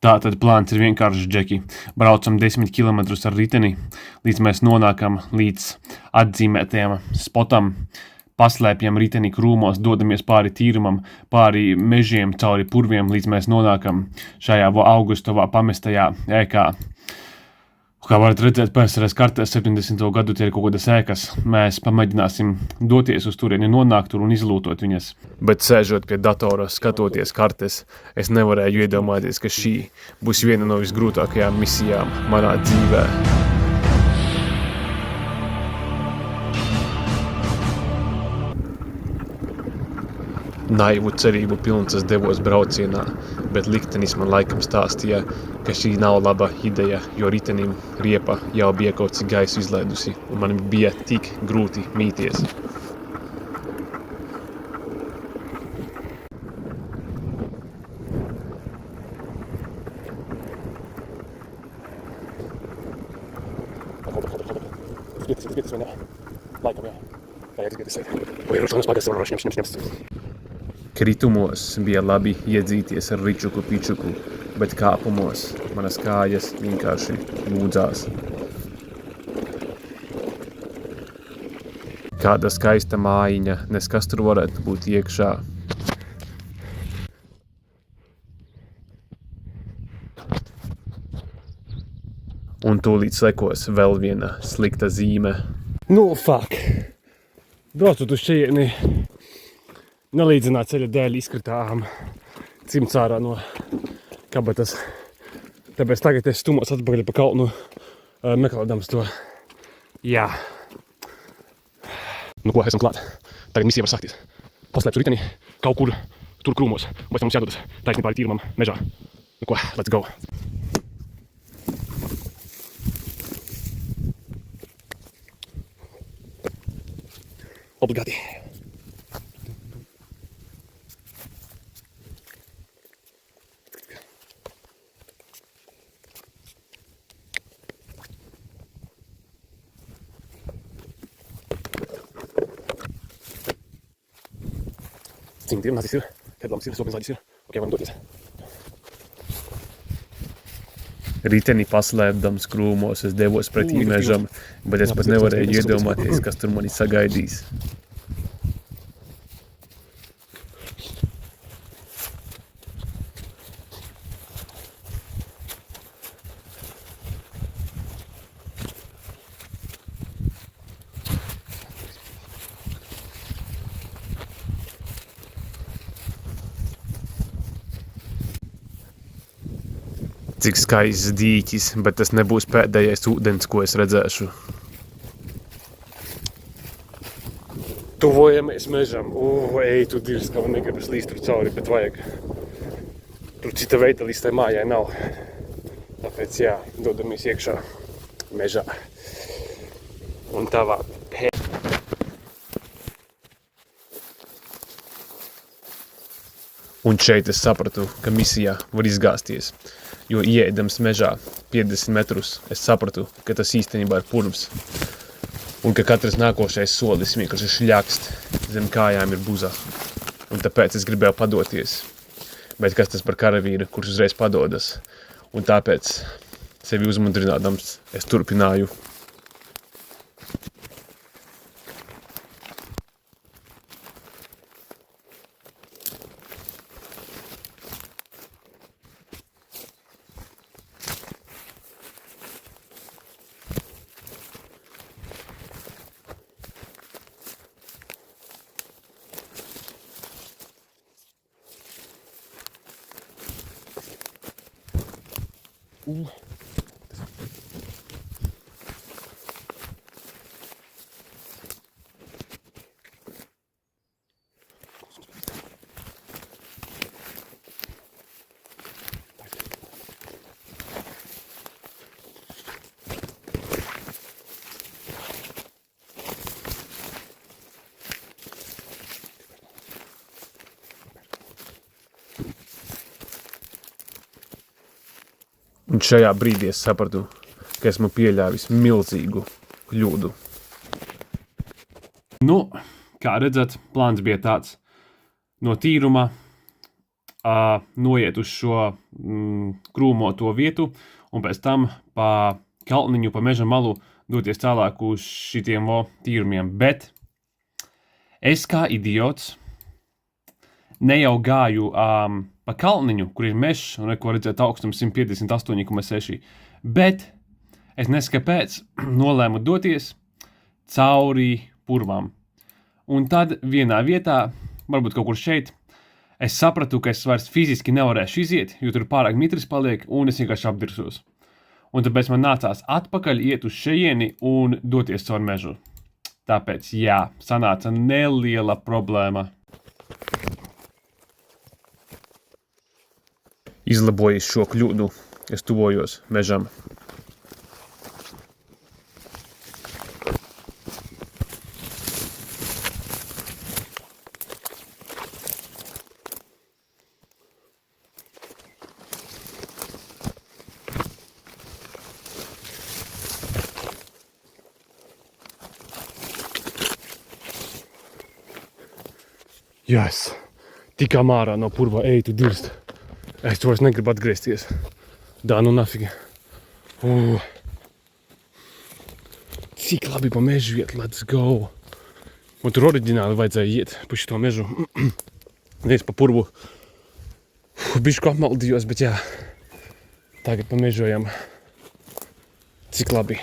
Tātad plāns ir vienkāršs, Džeki. Braucam 10 kilometrus ar riteni, līdz mēs nonākam līdz atzīmētajam spotam, paslēpjam riteni krūmos, dodamies pāri tīrumam, pāri mežiem, cauri purviem, līdz mēs nonākam šajā Augustovā pamestajā ēkā. Kā varat redzēt, PSRS kartē 70. gadu tie ir kaut kādas ēkas. Mēs pamēģināsim doties uz turieni, nonākt tur un izlūtot viņas. Bet sēžot pie datora, skatoties kartes, es nevarēju iedomāties, ka šī būs viena no visgrūtākajām misijām manā dzīvē. Naivu cerību pilns es devos braucienā, bet liktenis man laikam stāstīja, ka šī nav laba ideja, jo ritenim riepa jau bija kaut cik gaisu izlaidusi, un man bija tik grūti mīties. Kritumos bija labi iedzīties ar ričuku pičuku, bet kāpumos manas kājas vienkārši lūdzās. Kāda skaista mājiņa, nes kas tur varētu būt iekšā. Un tūlīt sekos vēl viena slikta zīme. Fuck! Braucot uz šejieni, nelīdzināt ceļa dēļ izkritām cimds ārā no kabatas. Tāpēc tagad es stumos atpakaļ pa kalnu, meklēdams to. Jā. Ko, esam klāt. Tagad misija var sākties. Paslēpšu riteni kaut kur tur krūmos. Pēc tam mums jādodas taisni pāri tīrumam mežā. Ko, let's go. Obligāti. Cimdi ir, nazis ir, kedlams ir, sopinzāģis ir. Ok, varam doties. Riteni paslēpdams krūmos, es devos pretī mežam, bet es pat nevarēju iedomāties, kas tur mani sagaidīs. Cik skaists dīķis, bet tas nebūs pēdējais ūdens, ko es redzēšu. Tuvojamies mežam. Ej, tu dirs, ka man negribas līst tur cauri, bet vajag. Tur cita veida līst tai mājai nav. Tāpēc, jā, dodamies iekšā mežā. Un tavā Un šeit es sapratu, ka misijā var izgāzties. Jo ieedams mežā 50 metrus, es sapratu, ka tas īstenībā ir purvs. Un ka katrs nākošais solis vienkārši šļakst, zem kājām ir buza. Un tāpēc es gribēju padoties. Bet kas tas par karavīru, kurš uzreiz padodas? Un tāpēc, sevi uzmundrinādams, es turpināju. Un šajā brīdī es sapratu, ka esmu pieļāvis milzīgu kļūdu. Kā redzat, plāns bija tāds. No tīruma noiet uz šo krūmoto vietu un pēc tam pa kalniņu, pa meža malu doties tālāk uz šitiem tīrumiem. Bet es kā idiots ne jau gāju pa kalniņu, kur ir mežs un ko redzēt augstums 158,6, bet es nesaku kāpēc nolēmu doties cauri purvām. Un tad vienā vietā, varbūt kaut kur šeit, es sapratu, ka es vairs fiziski nevarēšu iziet, jo tur pārāk mitris paliek un es vienkārši apdirsos. Un tāpēc man nācās atpakaļ iet uz šejieni un doties caur mežu. Tāpēc, jā, sanāca neliela problēma. Izlabojis šo kļūdu, es tuvojos mežam. Yes. Tikām ārā no purva, ej, tu dirst. Es tu vairs negribu atgriezties. Da, nu nafigi. Cik labi pa mežu iet, let's go. Un tur oriģināli vajadzēja iet pa šito mežu. Nevis pa purvu. Bišku apmaldījos, bet jā. Tagad pa mežojam. Cik labi.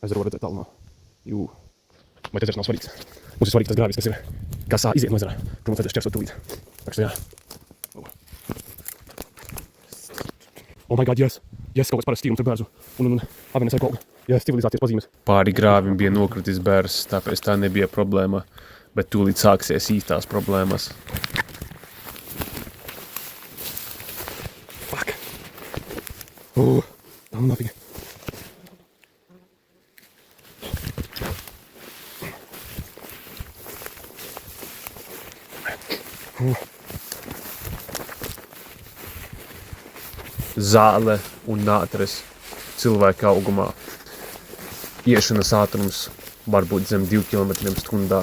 Ezeru var redzēt tālu no. Jū. Bet ezers nav svarīgs. Mums ir svarīgi tas grāvis, kas ir, kā sā iziet no ezerā. Tur mums vajadzēs šķersot tūlīt. Tā kā jā. Oh my god, yes. Yes, kaut kāds parasts tīrums ar bērzu. Un avienēs ar kaut yes, civilizācijas pazīmes. Pāri grāvim bija nokritis bērs, tāpēc tā nebija problēma. Bet tūlīt sāksies īstās problēmas. Fuck. Tā nafigi. Zāle un nātris cilvēka augumā. Iešanas ātrums var būt zem 2 km/h.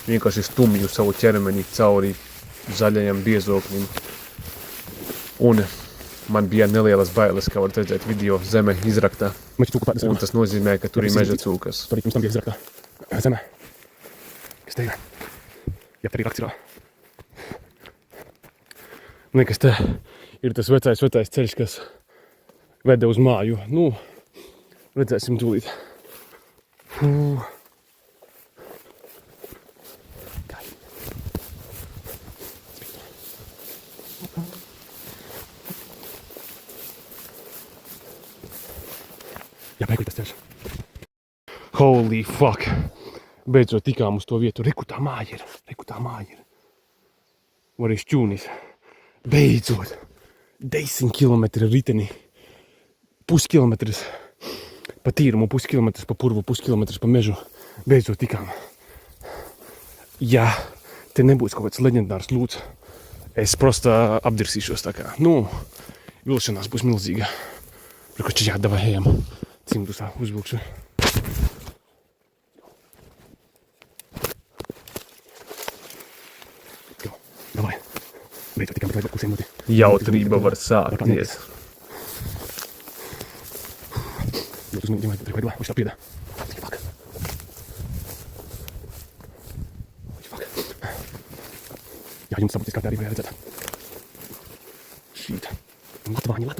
Vienkārši stumju savu ķermeni cauri zaļajam biezoklim. Un man bija nelielas bailes, kā var redzēt video, zeme izraktā. Un tas nozīmē, ka tur ir meža cūkas. Tur mums tam bija izraktā zeme. Kas te ir? Jā, te ir rakts ir. Nekas te ir tas vecais ceļš, kas veda uz māju. Nu, redzēsim tūlīt. Jā, beigui tas ceļš. Holy fuck! Beidzot tikām uz to vietu. Reku tā māja ir. Var šķūnis. Beidzot! 10 kilometri riteni. Puskilometrs pa tīrumu, puskilometrs pa purvu, puskilometrs pa mežu. Beidzot tikām. Ja te nebūs kaut kāds leģendārs lūds, es prosta apdirsīšos tā kā. Nu, vilšanās būs milzīga. Prikoči, jā, davai ejam. Cimdusā uzvilkšu. Davai. Beidzot tikām, bet vajag pusēm noti. Jautrība var sākties. Ļoti uzmanīgi, vajag, uz tā piedā. Fuck. Jā, jums saboties kārtē arī vajag redzēt. Šīt. Latvāņi.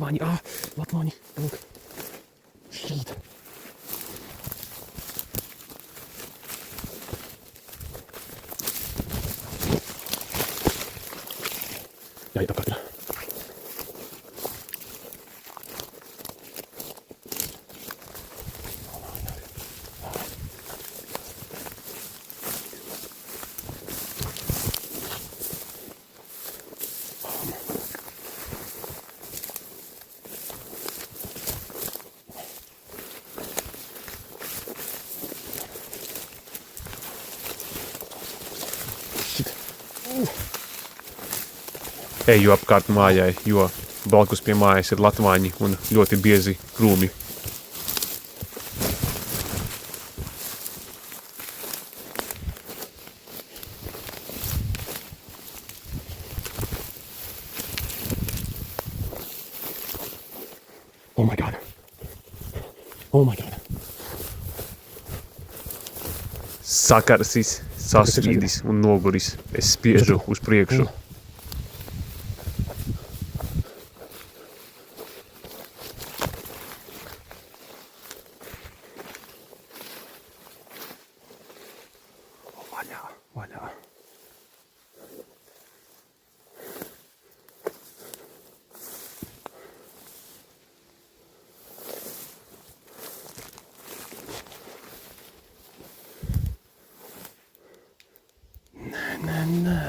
Latvāņi. Lūk. Šīt. eju apkārt mājai, jo blakus pie mājas ir latvāņi un ļoti biezi krūmi. Oh my god. Oh my god. Sakarsis, sasvīdis un noguris. Es spiežu uz priekšu. Vaļā, vaļā. Nē.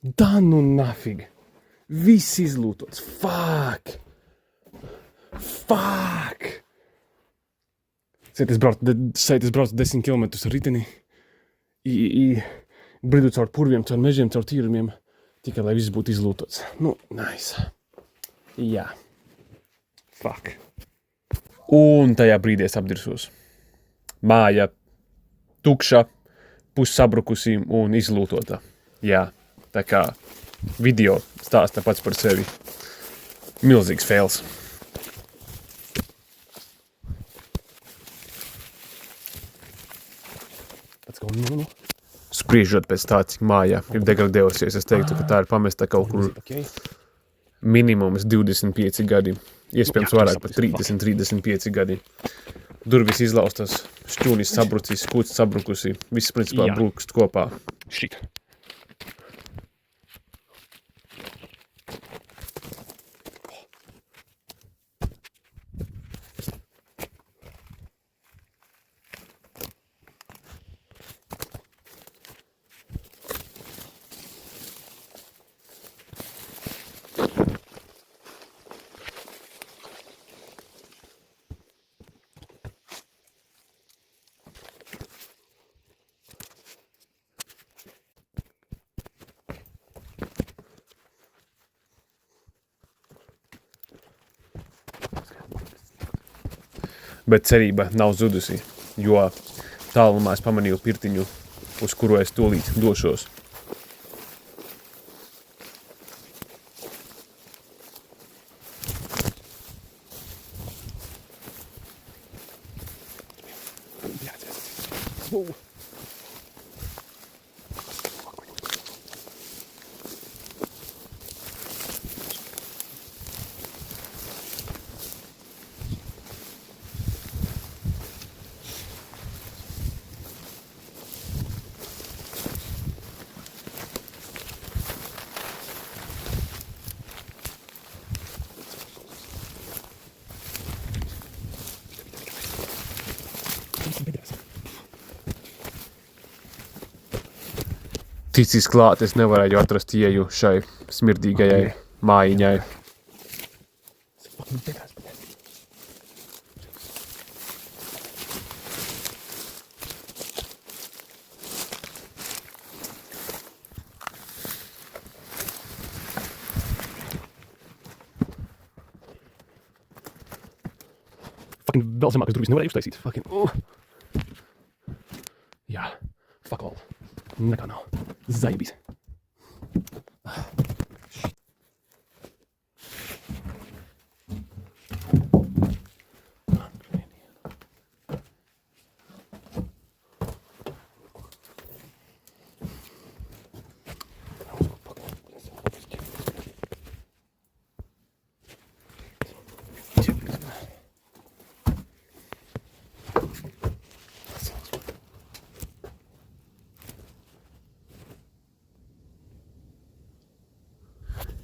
Da nu nafig. Viss izlūtots. Fuck. Šeit es braucu 10 km ar riteni. Bridu caur purviem, caur mežiem, caur tīrumiem. Tikai, lai viss būtu izlūtots. Nu, nice. Jā. Fuck. Un tajā brīdī es apdirsos. Māja tukša, pussabrukusi un izlūtota. Jā, tā kā video stāsta pats par sevi. Milzīgs fails. No. Spriežot pēc tā, cik māja ir degradējusies, es teiktu, ka tā ir pamesta kaut kur minimums 25 gadi. Iespējams vairāk pat 30-35 gadi. Durvis izlaustas, šķūnis sabrucis, kūts sabrukusi, viss principā brūkst kopā. Shit. Bet cerība nav zudusi, jo tālumā es pamanīju pirtiņu, uz kuru es tūlīt došos. Ticis klāt, es nevarēju atrast ieju šai smirdīgajai mājiņai. Vēl zemākas durvis nevarēju uztaisīt. Jā, fuck all. Nekā nav. Zaibīs.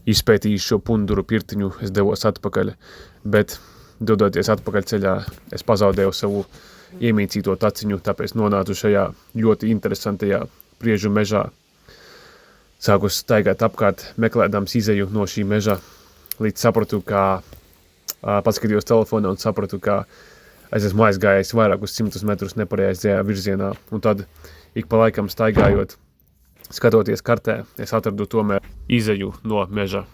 Izpētījis šo punduru pirtiņu, es devos atpakaļ, bet, dodoties atpakaļ ceļā, es pazaudēju savu iemīcīto taciņu, tāpēc nonācu šajā ļoti interesantajā priežu mežā. Sāku staigāt apkārt, meklēdams izeju no šī meža, līdz sapratu, ka paskatījos telefonā un sapratu, ka es esmu aizgājis vairākus 100 metrus nepareizajā virzienā. Un tad, ik pa laikam staigājot, skatoties kartē, es atradu tomēr izeju no meža.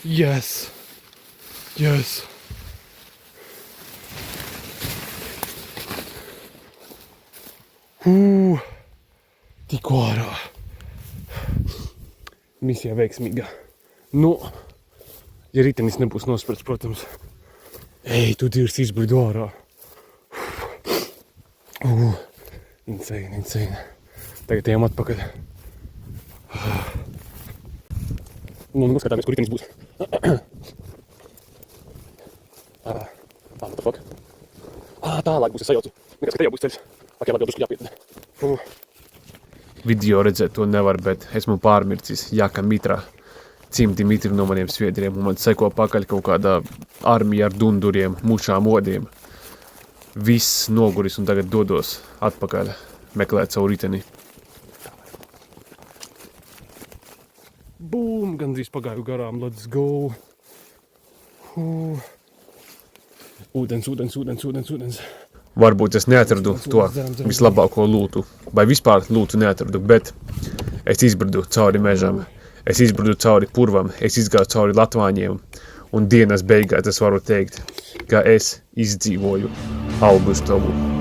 Yes. Yes. Tikko ārā. Misija veiksmīga. Nu, ja ritenis nebūs nosprats, protams. Ej, tu dirs izbridu ārā. Insane. Tagad ejam atpakaļ. Nu, skatāmies, kur ritenis būs. What the fuck? Tālāk būs, es sajaucu. Nekas, ka te jau būs ceļš. Ok, labi, jau drusku jāpiet. Video redzēt to nevar, bet esmu pārmircis Jaka Mitra. Cimti mitri no maniem sviedriem, un man seko pakaļ kaut kādā armija ar dunduriem, mušām odiem. Viss noguris un tagad dodos atpakaļ meklēt savu riteni. Boom, gandrīz pagāju garām, let's go. Ūdens. Varbūt es neatradu to vislabāko lūtu, vai vispār lūtu neatradu, bet es izbridu cauri mežam, es izbridu cauri purvam, es izgāju cauri latvāņiem, un dienas beigās es varu teikt, ka es izdzīvoju Augustovu.